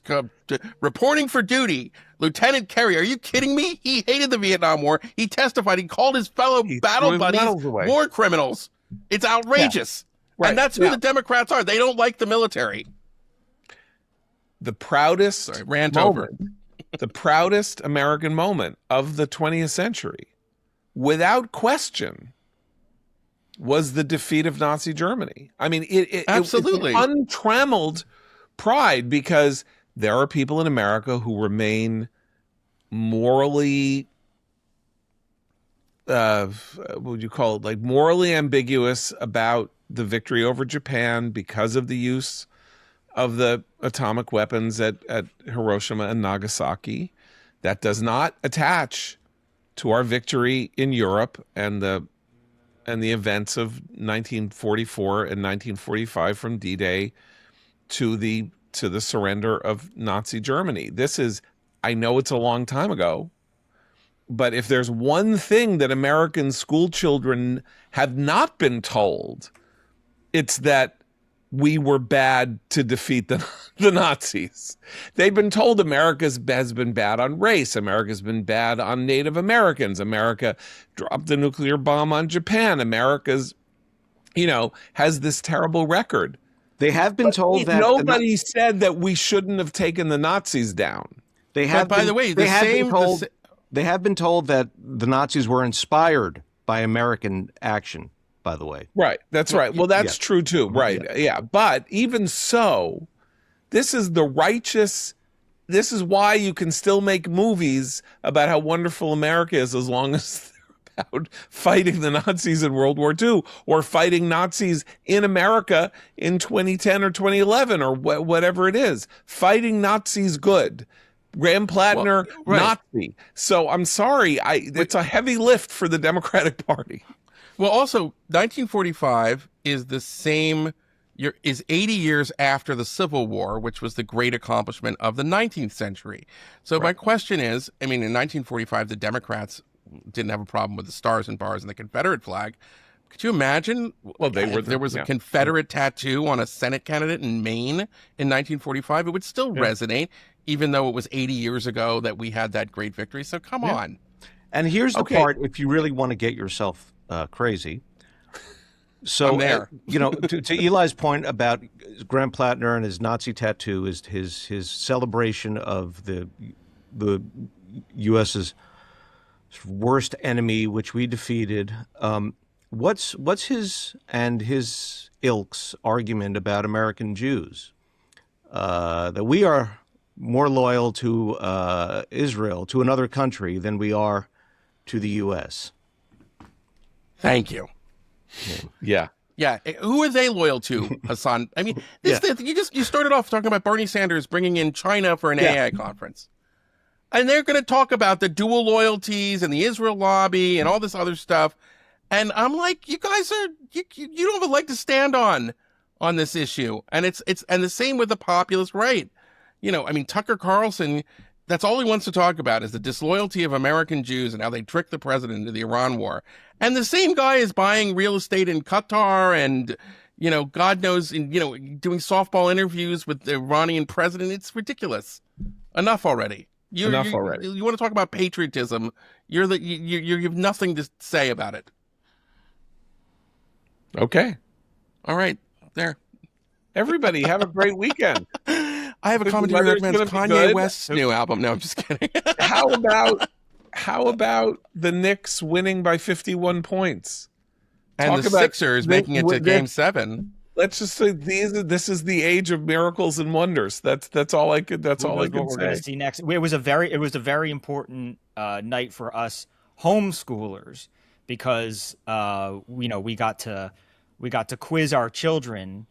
reporting for duty, Lieutenant Kerry, are you kidding me? He hated the Vietnam War. He testified. He called his fellow battle buddies war criminals. It's outrageous. Yeah. Right. And that's who the Democrats are. They don't like the military. The proudest the proudest American moment of the 20th century, without question, was the defeat of Nazi Germany. I mean, absolutely. It's untrammeled pride because there are people in America who remain morally what would you call it? Like morally ambiguous about the victory over Japan because of the use of the atomic weapons at Hiroshima and Nagasaki. That does not attach to our victory in Europe and the events of 1944 and 1945 from D-Day to the surrender of Nazi Germany. I know it's a long time ago, but if there's one thing that American school children have not been told, it's that we were bad to defeat the Nazis. They've been told America has been bad on race. America's been bad on Native Americans. America dropped the nuclear bomb on Japan. America's, has this terrible record. They have been told that nobody said that we shouldn't have taken the Nazis down. They have been told that the Nazis were inspired by American action, by the way. Right. That's right. Well, that's true too. Right. Yeah. But even so, this is why you can still make movies about how wonderful America is as long as they're about fighting the Nazis in World War II or fighting Nazis in America in 2010 or 2011 or whatever it is. Fighting Nazis good. Graham Platner, right. Nazi. So I'm sorry, it's a heavy lift for the Democratic Party. Well, also, 1945 is the same year, is 80 years after the Civil War, which was the great accomplishment of the 19th century. So my question is, I mean, in 1945, the Democrats didn't have a problem with the stars and bars and the Confederate flag. Could you imagine Well, they were if there was a Confederate tattoo on a Senate candidate in Maine in 1945? It would still resonate, even though it was 80 years ago that we had that great victory. So come on. And here's the part, if you really want to get yourself crazy. So, I'm there. To Eli's point about Graham Platner and his Nazi tattoo, is his celebration of the U.S.'s worst enemy, which we defeated. What's his and his ilk's argument about American Jews? That we are more loyal to Israel, to another country, than we are to the U.S. Thank you. Yeah. Yeah. Who are they loyal to, Hassan? I mean, you started off talking about Bernie Sanders bringing in China for an AI conference. And they're going to talk about the dual loyalties and the Israel lobby and all this other stuff. And I'm like, you guys are, you don't have a leg to stand on this issue. And and the same with the populist right. I mean, Tucker Carlson, that's all he wants to talk about is the disloyalty of American Jews and how they tricked the president into the Iran war. And the same guy is buying real estate in Qatar and, God knows, doing softball interviews with the Iranian president. It's ridiculous. Enough already. Enough already. You want to talk about patriotism? You have nothing to say about it. Okay. All right. There. Everybody have a great weekend. I have a commentary that recommends Kanye West's new album. No, I'm just kidding. How about the Knicks winning by 51 points? And the Sixers making it to Game 7. Let's just say this is the age of miracles and wonders. That's all I could. That's all I can say. We're going to see next. It was a very important night for us homeschoolers because we got to quiz our children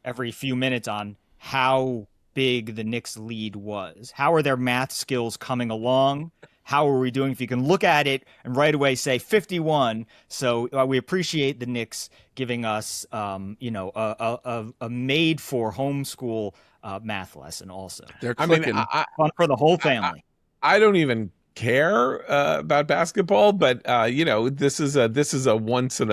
every few minutes on how big the Knicks lead was. How are their math skills coming along? How are we doing? If you can look at it and right away say 51. So we appreciate the Knicks giving us, a made for homeschool math lesson also. They're clicking. Fun for the whole family. I don't even care about basketball, but this is a once in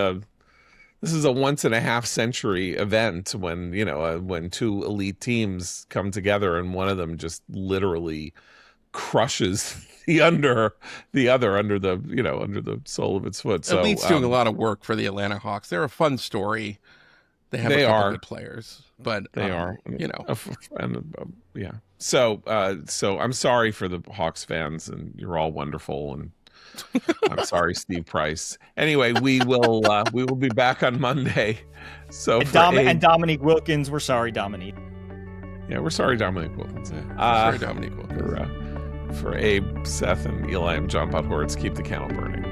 a half century event when two elite teams come together and one of them just literally crushes the other under the sole of its foot. So Elite's doing a lot of work for the Atlanta Hawks. They're a fun story. They have a couple good players, but they are. Yeah. So I'm sorry for the Hawks fans, and you're all wonderful, and I'm sorry, Steve Price. Anyway, we will be back on Monday. So and Dominique Wilkins, we're sorry, Dominique. Yeah, we're sorry, Dominique Wilkins. Sorry, Dominique Wilkins. For Abe, Seth, and Eli, I'm John Podhoretz. Keep the candle burning.